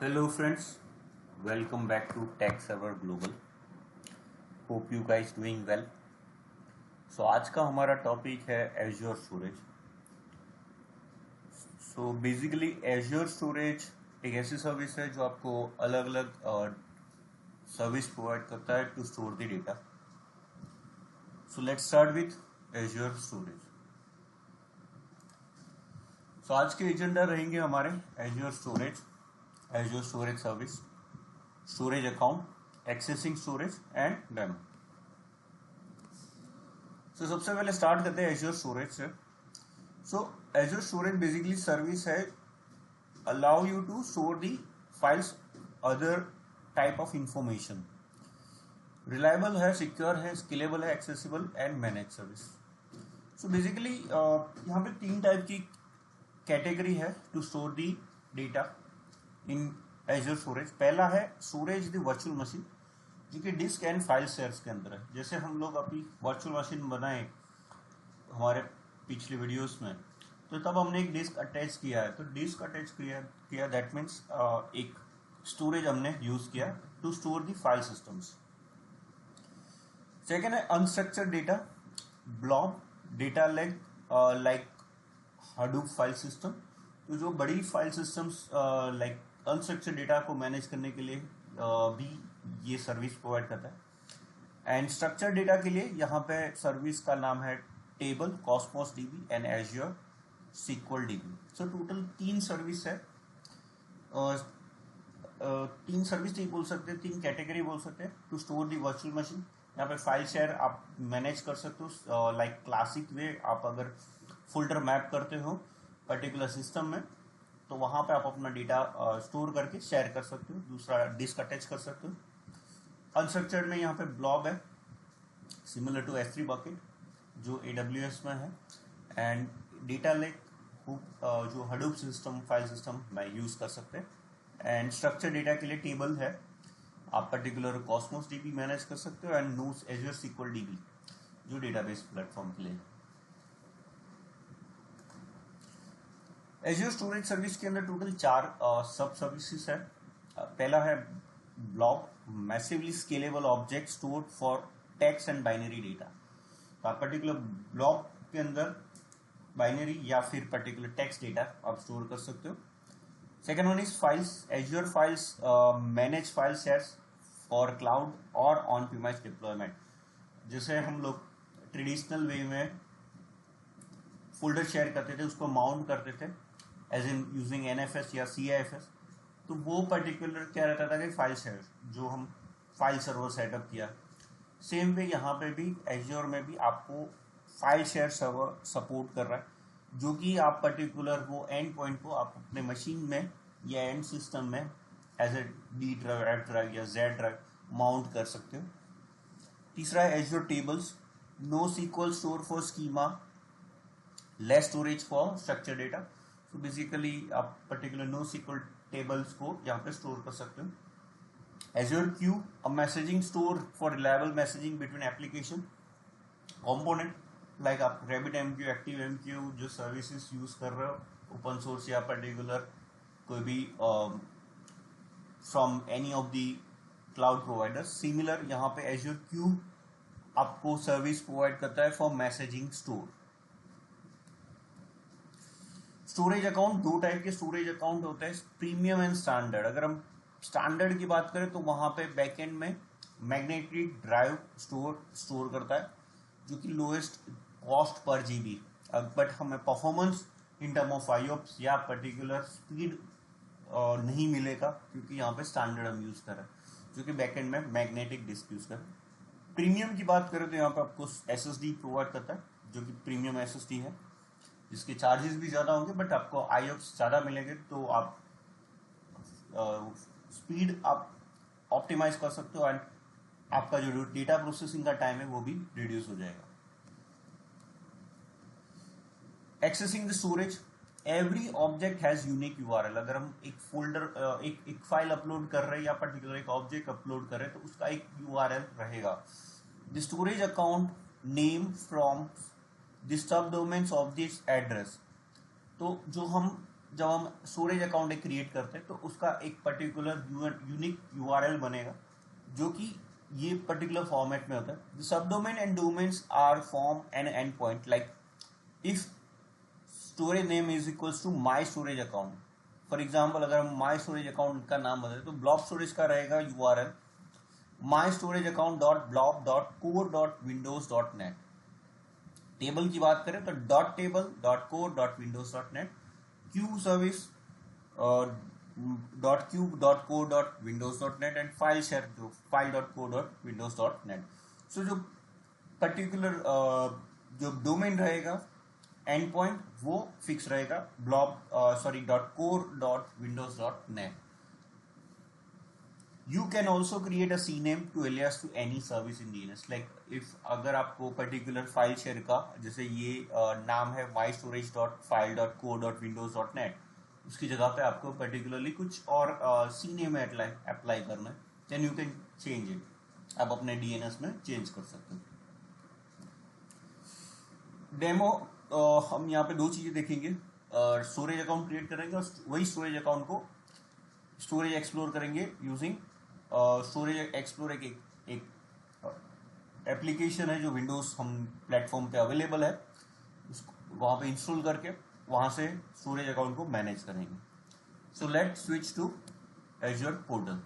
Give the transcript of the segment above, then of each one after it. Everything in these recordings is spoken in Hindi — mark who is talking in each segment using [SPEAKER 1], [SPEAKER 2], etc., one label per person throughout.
[SPEAKER 1] Hello friends, welcome back to Tech Server Global. Hope you guys doing well. So आज का हमारा टॉपिक है Azure Storage. So basically Azure Storage एक ऐसी सर्विस है जो आपको अलग अलग सर्विस प्रोवाइड करता है to store the data. So let's start with Azure Storage. So आज के एजेंडा रहेंगे हमारे Azure Storage service, storage account, accessing storage and demo. So सबसे पहले स्टार्ट करते हैं Azure स्टोरेज से. So Azure storage basically service है allow you to store the files, other type of information. Reliable है, सिक्योर है, स्केलेबल है, accessible and manage service. So basically यहाँ पे तीन टाइप की कैटेगरी है to store the data in Azure storage. पहला है स्टोरेज द वर्चुअल मशीन, जो कि डिस्क एंड फाइल शेयर्स के अंदर है. जैसे हम लोग अपनी वर्चुअल मशीन बनाए हमारे पिछले वीडियोस में, तो तब हमने एक डिस्क अटैच किया है. तो डिस्क अटैच किया दैट मीन्स एक स्टोरेज हमने यूज किया to store the file systems. Second है unstructured data, blob data like Hadoop file system. तो जो बड़ी file systems like unstructured data को मैनेज करने के लिए भी ये सर्विस प्रोवाइड करता है. एंड स्ट्रक्चर्ड डेटा के लिए यहाँ पे सर्विस का नाम है table, Cosmos DB and Azure SQL DB. So total तीन सर्विस है. तीन सर्विस नहीं बोल सकते, तीन कैटेगरी बोल सकते हैं to store the virtual machine. यहाँ पे फाइल शेयर आप मैनेज कर सकते हो लाइक क्लासिक वे. आप अगर फोल्डर मैप करते हो पर्टिकुलर सिस्टम में, तो वहां पे आप अपना डेटा स्टोर करके शेयर कर सकते हो, दूसरा डिस्क अटैच कर सकते हो. अनस्ट्रक्चर्ड में यहाँ पे ब्लॉब है, सिमिलर टू S3 बकेट जो AWS में है. एंड डेटा लेक जो हडूप सिस्टम, फाइल सिस्टम में यूज कर सकते हैं. एंड स्ट्रक्चर्ड डेटा के लिए टेबल है, आप पर्टिकुलर कॉस्मोस डीबी मैनेज कर सकते हो. एंड नोस एज्योर सीक्वल डीबी जो डेटाबेस प्लेटफॉर्म के लिए. Azure स्टोरेज सर्विस के अंदर टोटल चार सब सर्विसेज है. पहला है blob, massively scalable object stored for text and binary data. तो आप पर्टिकुलर ब्लॉब के अंदर बाइनरी या फिर पर्टिकुलर टेक्स्ट डेटा आप स्टोर कर सकते हो. Second one is files, Azure files manage file shares for cloud और ऑन प्रीमाइस डिप्लॉयमेंट. जैसे हम लोग ट्रेडिशनल वे में फोल्डर शेयर करते थे, उसको माउंट करते थे एज इन यूजिंग NFS या CIFS. तो वो पर्टिकुलर क्या रहता था कि फाइल शेयर जो हम फाइल सर्वर सेटअप किया, सेम वे यहाँ पे भी Azure में भी आपको फाइल शेयर सर्वर सपोर्ट कर रहा है, जो कि आप पर्टिकुलर वो एंड पॉइंट को आप अपने मशीन में या एंड सिस्टम में as a D drive, F drive या Z ड्राइव माउंट कर सकते हो. तीसरा है Azure tables, no SQL store for schema, less storage for structure data. तो बेसिकली आप पर्टिकुलर नो सीक्वल टेबल्स को यहाँ पे स्टोर कर सकते हो. Azure Queue, a messaging store for reliable messaging between application component like आप RabbitMQ, ActiveMQ जो सर्विसेज यूज कर रहे हो ओपन सोर्स या पर्टिकुलर कोई भी from any of the cloud providers. Similar यहाँ पे Azure Queue आपको सर्विस प्रोवाइड करता है for messaging store. Storage account, दो टाइप के स्टोरेज अकाउंट होते हैं, प्रीमियम एंड स्टैंडर्ड. अगर हम स्टैंडर्ड की बात करें तो वहां पे बैकएंड में मैग्नेटिक ड्राइव स्टोर करता है, जो कि लोएस्ट कॉस्ट पर जीबी. बट हमें performance in term of IOPS या पर्टिकुलर स्पीड नहीं मिलेगा, क्योंकि यहाँ पे स्टैंडर्ड हम यूज कर रहे हैं, जो कि बैकएंड में मैग्नेटिक डिस्क यूज कर रहे हैं. प्रीमियम की बात करें तो यहाँ पे आपको SSD प्रोवाइड करता है, जो कि प्रीमियम SSD है, जिसके चार्जेस भी ज्यादा होंगे बट आपको IOPS ज्यादा मिलेंगे. तो आप स्पीड आप ऑप्टिमाइज कर सकते हो एंड आपका जो डेटा प्रोसेसिंग का टाइम है वो भी रिड्यूस हो जाएगा. Accessing the storage, every object has unique URL. अगर हम एक फोल्डर एक फाइल अपलोड कर रहे हैं या पर्टिकुलर एक ऑब्जेक्ट अपलोड कर रहे हैं, तो उसका एक URL रहेगा. The storage account name from the sub domains of this address. तो जो हम जब हम स्टोरेज अकाउंट एक क्रिएट करते हैं तो उसका एक पर्टिकुलर यूनिक यूआरएल बनेगा जो कि ये पर्टिकुलर फॉर्मेट में होता है. The subdomain and domains are form an endpoint like if storage name is equals to my storage account. For example अगर हम माई स्टोरेज अकाउंट का नाम बदले तो ब्लॉब स्टोरेज का रहेगा URL my storage account dot blob dot core dot windows dot net. Table की बात करें तो dot table dot core dot windows dot net. Queue service dot queue dot core dot windows dot net and file share जो file dot core dot windows dot net. So जो पर्टिकुलर जो डोमेन रहेगा एंड पॉइंट वो फिक्स रहेगा blob dot core dot windows dot net. You can also create a CNAME to alias to any service in DNS. Like if अगर आपको पर्टिकुलर फाइल शेयर का जैसे ये नाम है mystorage.file.core.windows.net उसकी जगह पे आपको पर्टिकुलरली कुछ और CNAME अप्लाई करना है then you can change it. आप अपने DNS में चेंज कर सकते हो. डेमो हम यहाँ पे दो चीजें देखेंगे. स्टोरेज अकाउंट क्रिएट करेंगे और वही स्टोरेज अकाउंट को स्टोरेज एक्सप्लोर करेंगे यूजिंग स्टोरेज एक्सप्लोर. एक एप्लीकेशन है जो विंडोज हम प्लेटफॉर्म पे अवेलेबल है उसको वहाँ पे इंस्टॉल करके वहाँ से स्टोरेज अकाउंट को मैनेज करेंगे. So let switch to Azure portal.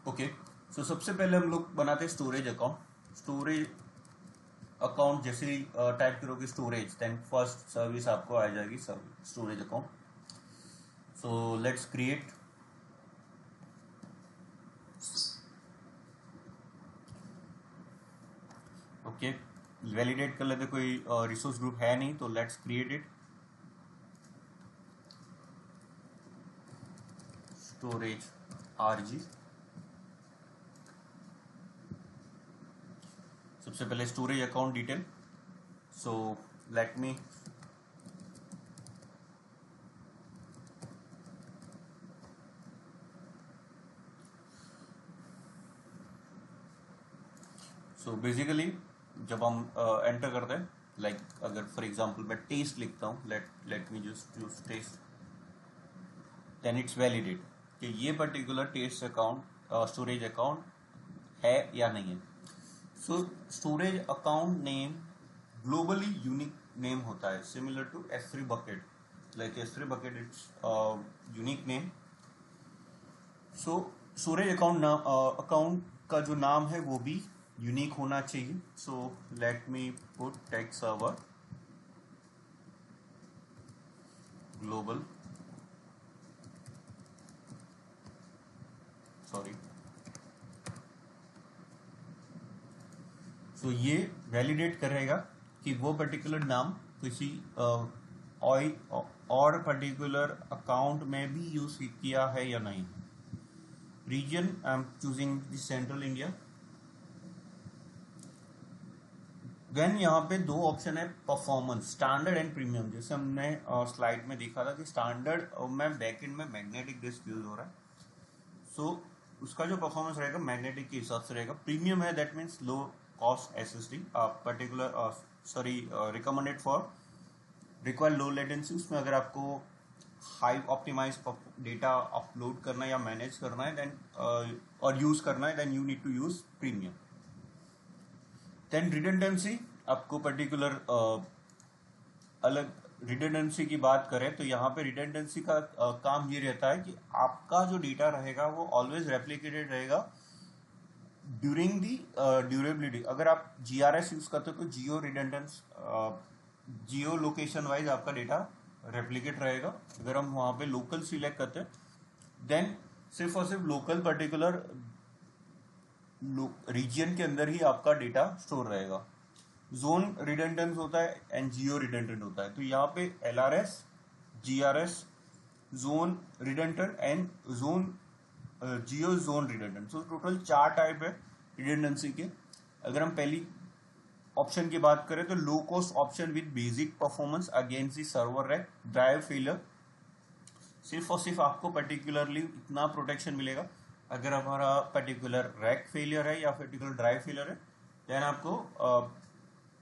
[SPEAKER 1] Okay so सबसे पहले हम लोग बनाते हैं स्टोरेज अकाउंट. स्टोरेज अकाउंट जैसे ही टाइप करोगे स्टोरेज देन फर्स्ट सर्विस आपको आ जाएगी storage account. So let's create. Okay validate कर लेते. कोई रिसोर्स ग्रुप है नहीं तो let's create it. Storage RG. सबसे पहले storage account detail. So let me so basically जब हम एंटर करते हैं लाइक अगर फॉर एग्जांपल मैं टेस्ट लिखता हूँ let me just use test then it's validate कि ये particular test account storage account है या नहीं है. So storage account name globally unique name होता है similar to S3 bucket. Like S3 bucket it's unique name. So storage account का जो नाम है वो भी यूनिक होना चाहिए. So let me put tech server global sorry. तो ये वैलिडेट करेगा कि वो पर्टिकुलर नाम किसी और पर्टिकुलर अकाउंट में भी यूज किया है या नहीं. Region I am choosing the central India. Then यहाँ पे दो ऑप्शन है परफॉर्मेंस स्टैंडर्ड एंड प्रीमियम. जैसे हमने स्लाइड में देखा था कि स्टैंडर्ड में बैकएंड में मैग्नेटिक डिस्क यूज हो रहा है. सो उसका जो परफॉर्मेंस रहेगा मैग्नेटिक के हिसाब से रहेगा. प्रीमियम है that means low cost SSD particular recommended for require low latency. उसमें अगर आपको हाई ऑप्टिमाइज डेटा अपलोड करना है या मैनेज करना है देन और यूज करना है then you need to use premium. Then redundancy आपको पर्टिकुलर अलग रिडंडेंसी की बात करें तो यहाँ पे रिडंडेंसी का काम ये रहता है कि आपका जो डेटा रहेगा वो ऑलवेज रेप्लिकेटेड रहेगा ड्यूरिंग दी ड्यूरेबिलिटी. अगर आप GRS यूज करते हो तो जियो रिडंडेंस जियो लोकेशन वाइज आपका डेटा रेप्लिकेट रहेगा. अगर हम वहाँ पे लोकल सिलेक्ट करते हैं देन सिर्फ और सिर्फ लोकल पर्टिकुलर रीजन के अंदर ही आपका डेटा स्टोर रहेगा. जोन रिडंडेंस होता है एंड जियो रिडंडेंट होता है. तो यहाँ पे LRS GRS zone redundant and zone Jio zone redundant. So total 4 type है रिडंडेंसी के. अगर हम पहली ऑप्शन की बात करें तो low cost option with basic performance against the server rack drive failure. सिर्फ और सिर्फ आपको पर्टिकुलरली इतना प्रोटेक्शन मिलेगा, अगर हमारा पर्टिकुलर रैक फेलियर है या पर्टिकुलर ड्राइव फेलियर है देन आपको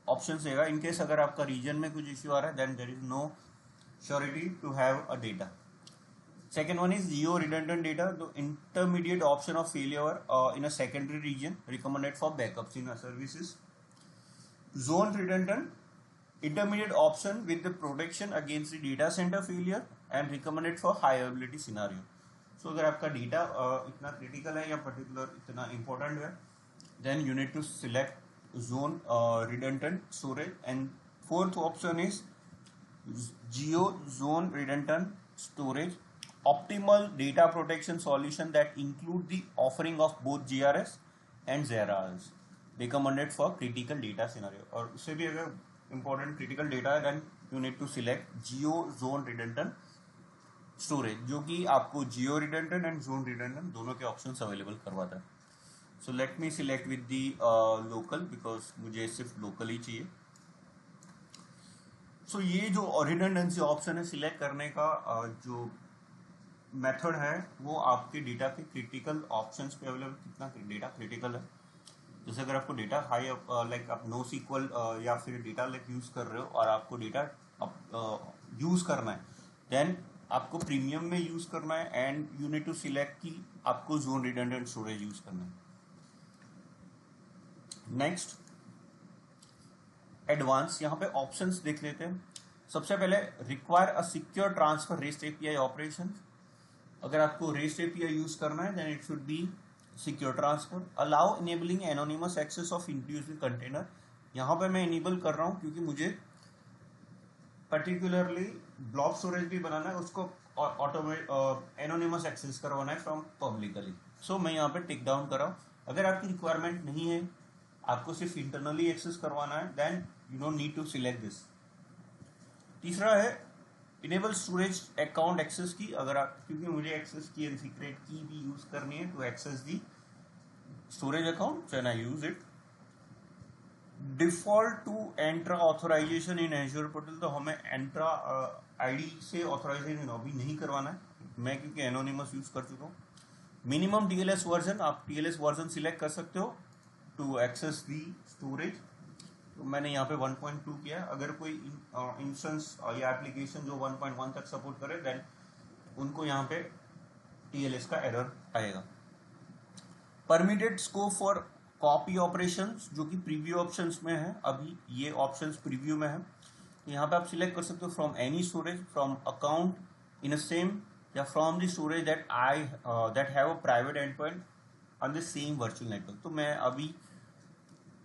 [SPEAKER 1] ऑप्शन देगा। इन केस अगर आपका रीजन में कुछ इश्यू आ रहा है then there is no surety to have a data. Second one is geo redundant data, the intermediate option of failure in a secondary region recommended for backups in our services. Zone redundant, intermediate option with the protection against the data center failure and recommended for high availability scenario. So अगर आपका डेटा इतना क्रिटिकल है या पर्टिकुलर इतना इम्पोर्टेंट है then you need to select zone redundant storage. And fourth option is geo zone redundant storage, optimal data protection solution that include the offering of both GRS and ZRS recommended for critical data scenario. और उससे भी अगर important critical data है then you need to select geo zone redundant storage, जो कि आपको geo redundant and zone redundant दोनों के options available करवाता है. So let me select with the local because मुझे सिर्फ local ही चाहिए. So ये जो redundancy option है सिलेक्ट करने का जो मेथड है वो आपके डेटा के क्रिटिकल ऑप्शंस पे अवेलेबल, कितना डेटा क्रिटिकल है. जैसे अगर आपको डेटा हाई लाइक आप नो सीक्वल या फिर डेटा लाइक यूज कर रहे हो और आपको डेटा यूज करना है देन आपको प्रीमियम में यूज करना है and you need to select कि आपको जोन रिडंडेंट स्टोरेज यूज करना है. नेक्स्ट एडवांस, यहाँ पे ऑप्शंस देख लेते हैं. सबसे पहले require a secure transfer rest API operation. अगर आपको रेस्ट एपीआई यूज करना है then it should be secure transfer. Allow enabling anonymous access of individual container. यहाँ पे मैं इनेबल कर रहा हूँ क्योंकि मुझे पर्टिकुलरली ब्लॉक स्टोरेज भी बनाना है, उसको एनोनिमस एक्सेस करवाना है फ्रॉम पब्लिकली. सो मैं यहाँ पे टिक डाउन कर रहा हूँ. अगर आपकी रिक्वायरमेंट नहीं है, आपको सिर्फ इंटरनली एक्सेस करवाना है then you don't need to select this. तीसरा है इनेबल स्टोरेज अकाउंट एक्सेस की. अगर आप, क्योंकि मुझे एक्सेस की एंड सीक्रेट की भी यूज करनी है to access the storage account then I use it. Default to Entra authorization in Azure portal. तो हमें एंट्रा आईडी से ऑथोराइजेशन अभी नहीं करवाना है, मैं क्योंकि एनोनिमस यूज कर चुका हूँ. मिनिमम टीएलएस वर्जन, आप टीएलएस वर्जन सिलेक्ट कर सकते हो टू एक्सेस दी स्टोरेज. तो मैंने यहाँ पे 1.2 किया है. अगर कोई इंस्टेंस या एप्लीकेशन जो 1.1 तक सपोर्ट करे देन उनको यहाँ पे टीएलएस का एरर आएगा. Permitted scope for copy operations, जो कि प्रीव्यू ऑप्शंस में है, अभी ये ऑप्शंस प्रीव्यू में है. तो यहाँ पे आप सिलेक्ट कर सकते हो from any storage, from account in a same, या from the storage that have a private endpoint on the same virtual network. तो मैं अभी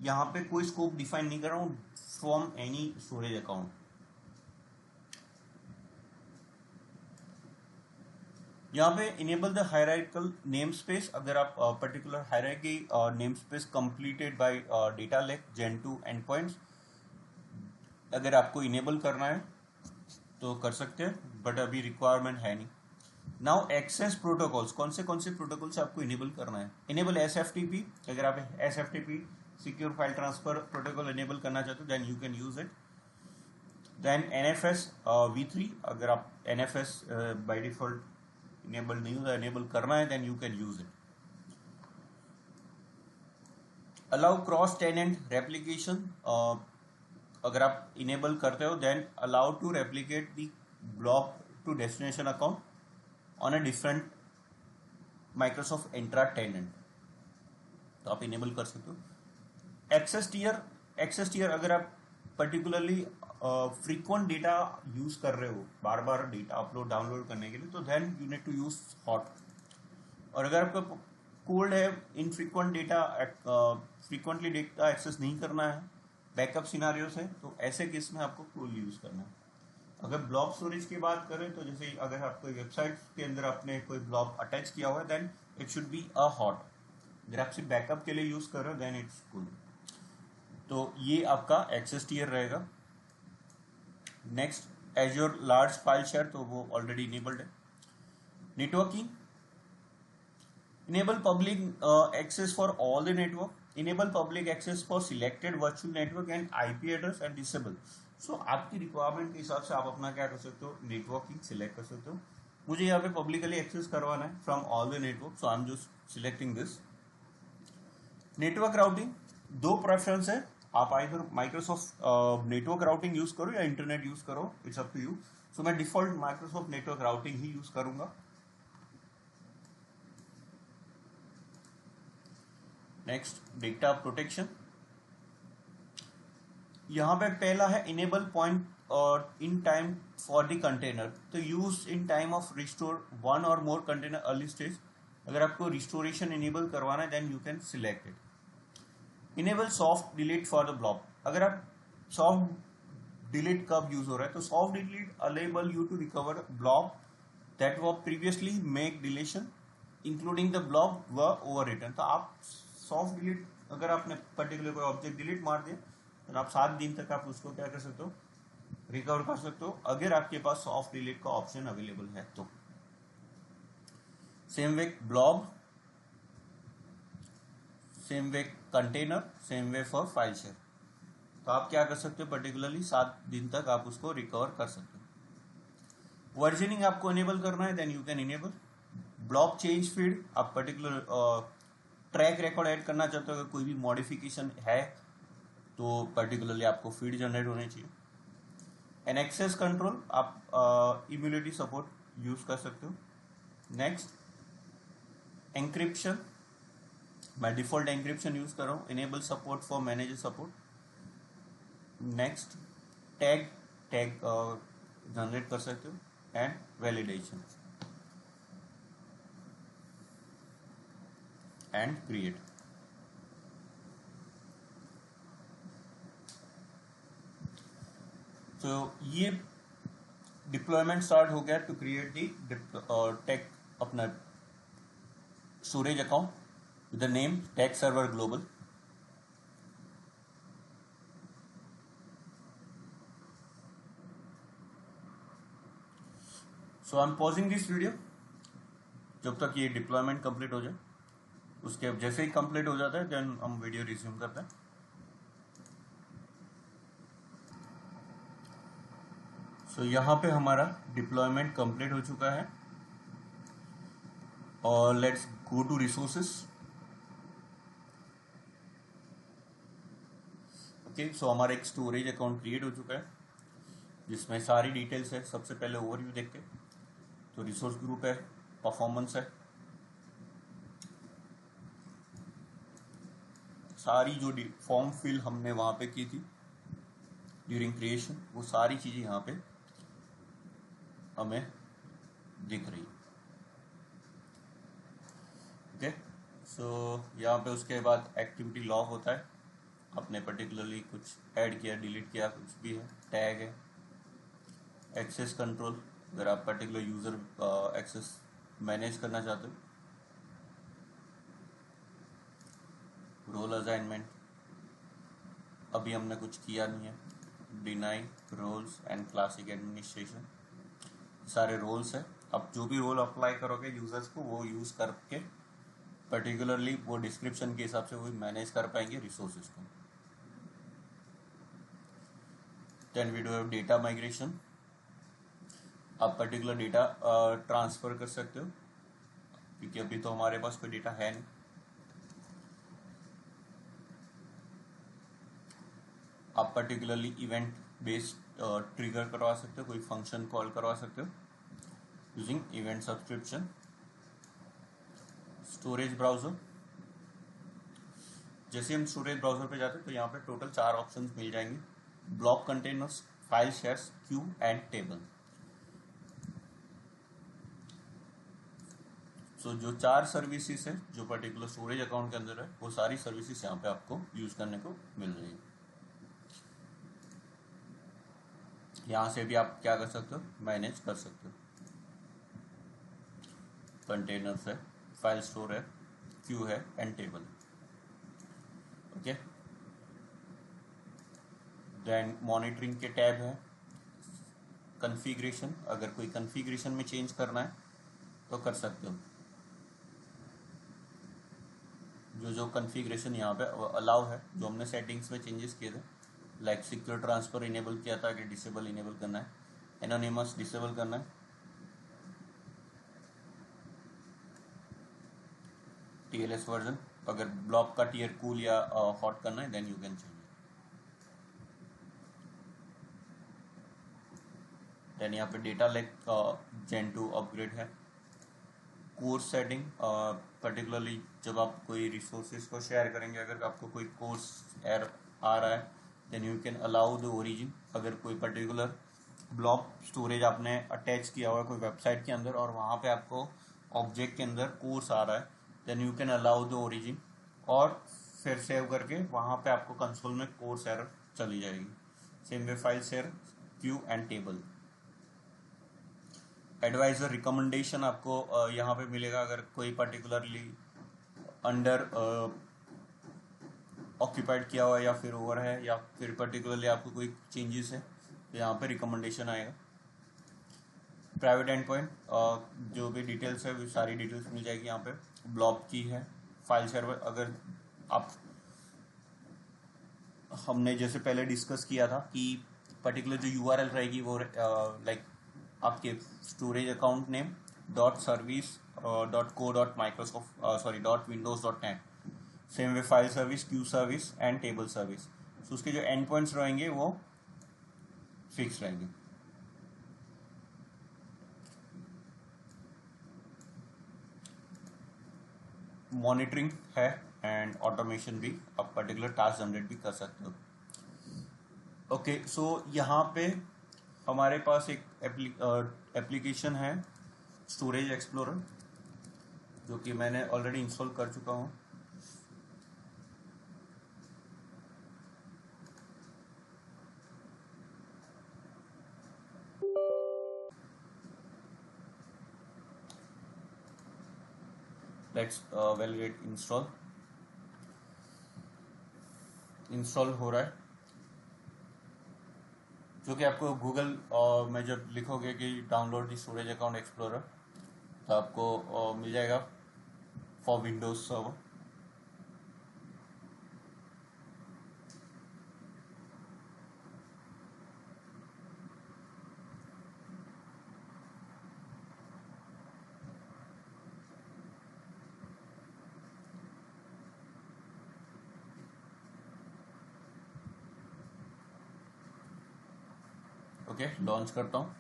[SPEAKER 1] यहाँ पे कोई स्कोप डिफाइन नहीं कर रहा हूँ, फ्रॉम एनी स्टोरेज अकाउंट. यहाँ पे enable the hierarchical name space. अगर आप particular hierarchy name space completed by data lake Gen 2 and points अगर आपको इनेबल करना है तो कर सकते हैं, बट अभी रिक्वायरमेंट है नहीं. नाउ एक्सेस प्रोटोकॉल्स, कौन से प्रोटोकॉल से आपको इनेबल करना है. Enable SFTP. अगर आप SFTP secure file transfer protocol enable करना चाहते हो then you can use it. Then NFS v3. अगर आप एनएफएस बाय डिफॉल्ट इनेबल नहीं होगा, इनेबल करना है then you can use it. Allow cross tenant replication. अगर आप इनेबल करते हो then allow to replicate the block to destination account on a different Microsoft intra tenant. तो आप इनेबल कर सकते हो. Access tier. अगर आप पर्टिकुलरली फ्रीक्वेंट डेटा यूज कर रहे हो, बार बार डेटा अपलोड डाउनलोड करने के लिए, तो then you need to use hot. और अगर आपका कोल्ड है, infrequent data frequently data access नहीं करना है, बैकअप सिनारियोस है, तो ऐसे केस में आपको कोल्ड यूज करना है. अगर ब्लॉक स्टोरेज की बात करें तो जैसे अगर आपको वेबसाइट के अंदर आपने कोई ब्लॉक अटैच किया हुआ है then it should be a hot. अगर आप सिर्फ बैकअप के लिए यूज कर रहे हो देन इट्स कूल. तो ये आपका एक्सेस टियर रहेगा. Next Azure large file share, तो वो ऑलरेडी इनेबल्ड है. Networking. Enable public access for all the network. Enable public access for selected virtual network and IP address and disable. So आपकी रिक्वायरमेंट के हिसाब से आप अपना क्या कर सकते हो, नेटवर्किंग सिलेक्ट कर सकते हो. मुझे यहाँ पे पब्लिकली एक्सेस करवाना है from all the network, so I am just selecting this. Network routing दो प्रेफरेंस है, आप either Microsoft network routing use करो या इंटरनेट यूज करो, it's up to you. So मैं डिफॉल्ट माइक्रोसॉफ्ट नेटवर्क राउटिंग ही यूज करूंगा। Next, data protection. यहाँ पे पहला है इनेबल पॉइंट और in time for the container, तो use in time of restore one और मोर कंटेनर अर्ली स्टेज। अगर आपको रिस्टोरेशन इनेबल करवाना है then you can select it. Enable soft delete for the block. अगर आप सॉफ्ट डिलीट कब यूज हो रहा है, तो soft delete enable you to recover block that was previously make deletion including the block व ओवर रिटर्न। तो आप सॉफ्ट डिलीट, अगर आपने पर्टिकुलर कोई ऑब्जेक्ट डिलीट मार दिया तो आप 7 दिन तक आप उसको क्या कर सकते हो, रिकवर कर सकते हो, अगर आपके पास सॉफ्ट डिलीट का ऑप्शन अवेलेबल है तो। Same way blob, same way container, same way for file share. तो आप क्या कर सकते हो, पर्टिकुलरली 7 दिन तक आप उसको रिकवर कर सकते हो। वर्जनिंग आपको इनेबल करना है then you can enable. Block change feed, आप पर्टिकुलर ट्रैक रिकॉर्ड ऐड करना चाहते हो, अगर कोई भी मॉडिफिकेशन है तो पर्टिकुलरली आपको फीड जनरेट होनी चाहिए। एन एक्सेस कंट्रोल, आप इम्यूनिटी सपोर्ट यूज कर सकते हो। नेक्स्ट, एंक्रिप्शन, मैं डिफॉल्ट एंक्रिप्शन यूज कर रहा हूँ। Enable support for manager support. Next, tag generate कर सकते हो एंड वैलिडेशन एंड क्रिएट। तो ये डिप्लॉयमेंट स्टार्ट हो गया टू क्रिएट दी टेक अपना storage account with the name tech server global. So I am pausing this video जब तक ये डिप्लॉयमेंट कंप्लीट हो जाए। उसके जैसे ही कंप्लीट हो जाता है देन हम वीडियो रिज्यूम करते हैं। सो यहाँ पे हमारा डिप्लॉयमेंट कंप्लीट हो चुका है और let's go to resources. Okay, so हमारा एक स्टोरेज अकाउंट क्रिएट हो चुका है जिसमें सारी डिटेल्स है। सबसे पहले ओवरव्यू देखते हैं, तो रिसोर्स ग्रुप है, परफॉर्मेंस है, सारी जो फॉर्म फिल हमने वहां पे की थी ड्यूरिंग क्रिएशन, वो सारी चीजें यहाँ पे हमें दिख रही है। ओके, सो यहाँ पे उसके बाद एक्टिविटी लॉग होता है, आपने पर्टिकुलरली कुछ ऐड किया, डिलीट किया, कुछ भी है। टैग है, एक्सेस कंट्रोल, अगर आप पर्टिकुलर यूजर एक्सेस मैनेज करना चाहते हो। रोल असाइनमेंट, अभी हमने कुछ किया नहीं है। Deny roles and classic administration, सारे रोल्स है। अब जो भी रोल अप्लाई करोगे यूजर्स को, वो यूज करके पर्टिकुलरली वो डिस्क्रिप्शन के हिसाब से वो मैनेज कर पाएंगे रिसोर्सेज को। Then we do have data migration, आप पर्टिकुलर डेटा ट्रांसफर कर सकते हो क्योंकि अभी तो हमारे पास कोई डेटा है नहीं। आप पर्टिकुलरली इवेंट बेस्ड ट्रिगर करवा सकते हो, कोई फंक्शन कॉल करवा सकते हो using event subscription. Storage browser, जैसे हम स्टोरेज ब्राउजर पे जाते हैं तो यहाँ पे टोटल 4 ऑप्शंस मिल जाएंगे, block containers, file shares, queue and table. So जो 4 सर्विसेज है जो पर्टिकुलर स्टोरेज अकाउंट के अंदर है, वो सारी सर्विसेज यहाँ पे आपको यूज करने को मिल रही है। यहाँ से भी आप क्या कर सकते हो, मैनेज कर सकते हो। कंटेनर्स है, फाइल स्टोर है, क्यू है and table. Okay, then monitoring के टैब है। कॉन्फ़िगरेशन, अगर कोई कॉन्फ़िगरेशन में चेंज करना है तो कर सकते हो। जो कॉन्फ़िगरेशन यहाँ पे अलाउ है, जो हमने सेटिंग्स में चेंजेस किए थे, लाइक सिक्योर ट्रांसफर इनेबल किया था कि डिसेबल इनेबल करना है, एनोनिमस डिसेबल करना है, TLS वर्जन. अगर ब्लॉब का टियर कूल या हॉट करना है then you can change. Then यहाँ पे डेटा लेक जेन 2 अपग्रेड है. कोर्स सेटिंग, पर्टिकुलरली जब आप कोई रिसोर्सेज को शेयर करेंगे, अगर आपको कोई कोर्स एरर आ रहा है then you can allow the origin. अगर कोई पर्टिकुलर ब्लॉक स्टोरेज आपने अटैच किया हुआ है कोई वेबसाइट के अंदर और वहाँ पे आपको ऑब्जेक्ट के अंदर कोर्स आ रहा है then you can allow the origin और फिर सेव करके वहाँ पे आपको कंसोल में कोर्स एरर चली जाएगी. Same way file share, queue and table. Advisor recommendation आपको यहाँ पे मिलेगा अगर कोई पर्टिकुलरली अंडर ऑक्यूपाइड किया हुआ है या फिर ओवर है या फिर पर्टिकुलरली आपको कोई चेंजेस है तो यहाँ पे रिकमेंडेशन आएगा. प्राइवेट एंड पॉइंट, जो भी डिटेल्स है वो सारी डिटेल्स मिल जाएगी यहाँ पे. ब्लॉब की है. फाइल सर्वर, अगर आप हमने जैसे पहले डिस्कस किया था कि पर्टिकुलर जो URL रहेगी वो लाइक आपके storage account name .service.co.microsoft same way file service, Q service and table service. तो उसके जो एंड पॉइंट्स रहेंगे वो फिक्स रहेंगे. मॉनिटरिंग है एंड ऑटोमेशन भी, आप पर्टिकुलर टास्क जनरेट भी कर सकते हो. ओके, सो यहाँ पे हमारे पास एक एप्लीकेशन है स्टोरेज एक्सप्लोरर जो कि मैंने ऑलरेडी इंस्टॉल कर चुका हूँ. लेट्स वैलिडेट इंस्टॉल हो रहा है, जो कि आपको गूगल में जब लिखोगे कि download the storage account explorer तो आपको मिल जाएगा for Windows server. Okay, launch करता हूँ.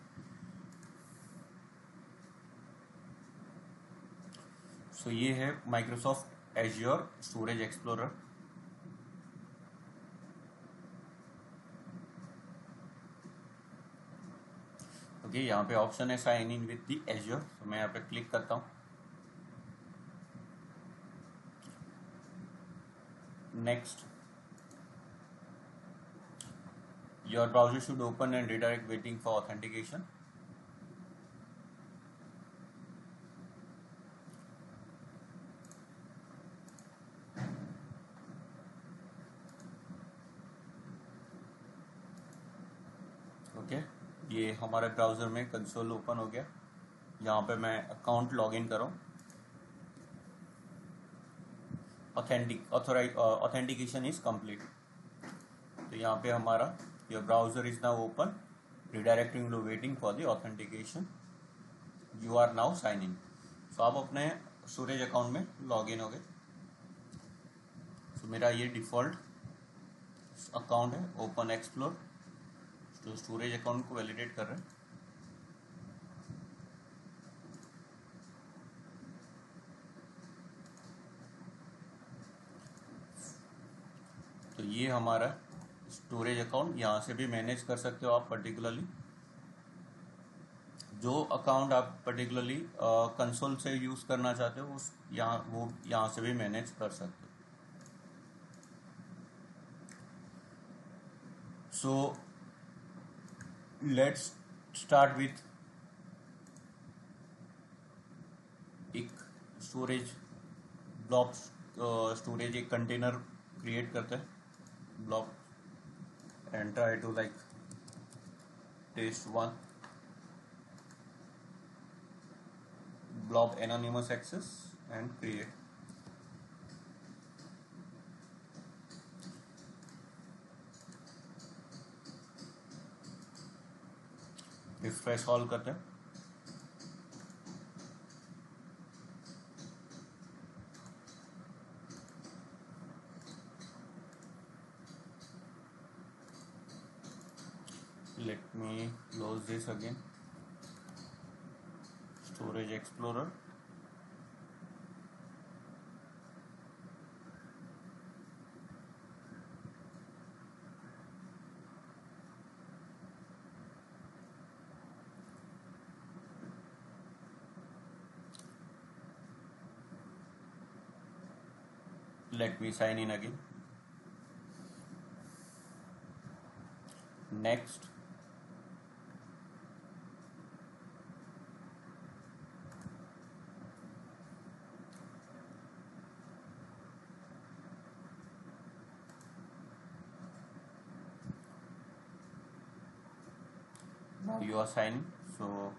[SPEAKER 1] सो ये है Microsoft Azure storage explorer. Okay, यहाँ पे ऑप्शन है sign in with the Azure, तो मैं यहाँ पे क्लिक करता हूँ. Next, your browser should open and redirect waiting for authentication. Okay, ये हमारे ब्राउजर में कंसोल ओपन हो गया. यहाँ पे मैं अकाउंट लॉगिन करूँ. Authentication is complete. तो यहाँ पे हमारा your browser is now open, redirecting to waiting for the authentication, you are now sign in. So आप अपने स्टोरेज अकाउंट में लॉग इन हो गए. तो मेरा ये डिफॉल्ट अकाउंट है ओपन एक्सप्लोर, तो स्टोरेज अकाउंट को वैलिडेट कर रहे हैं. तो ये हमारा स्टोरेज अकाउंट, यहाँ से भी मैनेज कर सकते हो आप. पर्टिकुलरली जो अकाउंट आप पर्टिकुलरली कंसोल से यूज करना चाहते हो उस यहाँ से भी मैनेज कर सकते हो. सो लेट्स स्टार्ट विथ एक स्टोरेज ब्लॉक. स्टोरेज एक कंटेनर क्रिएट करते हैं block and try to like test one blob anonymous access and create. Refresh all करते हैं. Let me close this again. Storage Explorer. Let me sign in again. Next. Now you are signing. So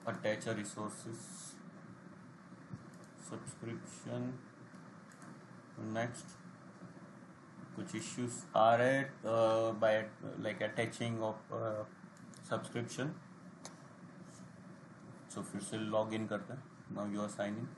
[SPEAKER 1] attach a resources subscription. Next, कुछ issues आ रहे by like attaching of subscription. So फिर से log in करते हैं. Now you are signing.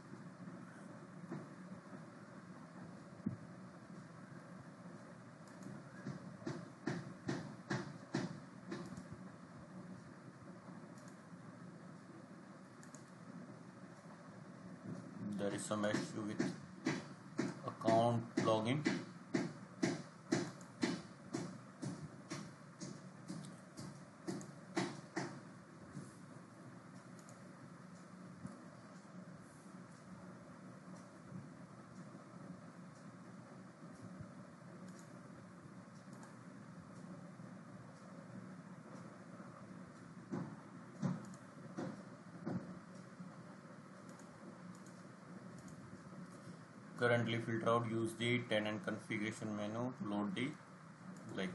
[SPEAKER 1] There is some issue with account login. Currently filter out, use the tenant configuration menu to load the like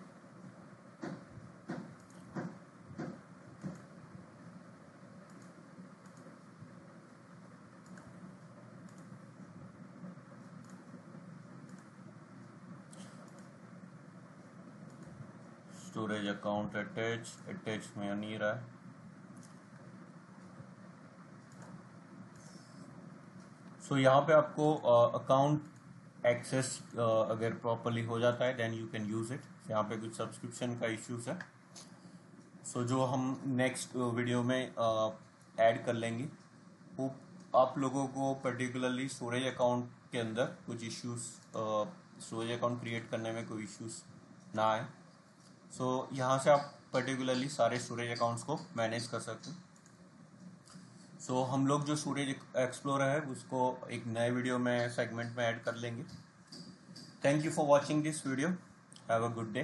[SPEAKER 1] storage account attach में नहीं रहा है. सो यहाँ पे आपको अकाउंट एक्सेस अगर प्रॉपरली हो जाता है then you can use it. यहाँ पे कुछ सब्सक्रिप्शन का इश्यूज है. सो जो हम नेक्स्ट वीडियो में ऐड कर लेंगे वो आप लोगों को पर्टिकुलरली स्टोरेज अकाउंट के अंदर कुछ इश्यूज स्टोरेज अकाउंट क्रिएट करने में कोई इश्यूज ना आए. सो यहाँ से आप पर्टिकुलरली सारे स्टोरेज अकाउंट्स को मैनेज कर सकते हैं. सो हम लोग जो स्टोरेज एक्सप्लोरर है उसको एक नए वीडियो में सेगमेंट में ऐड कर लेंगे. Thank you for watching this video. Have a good day.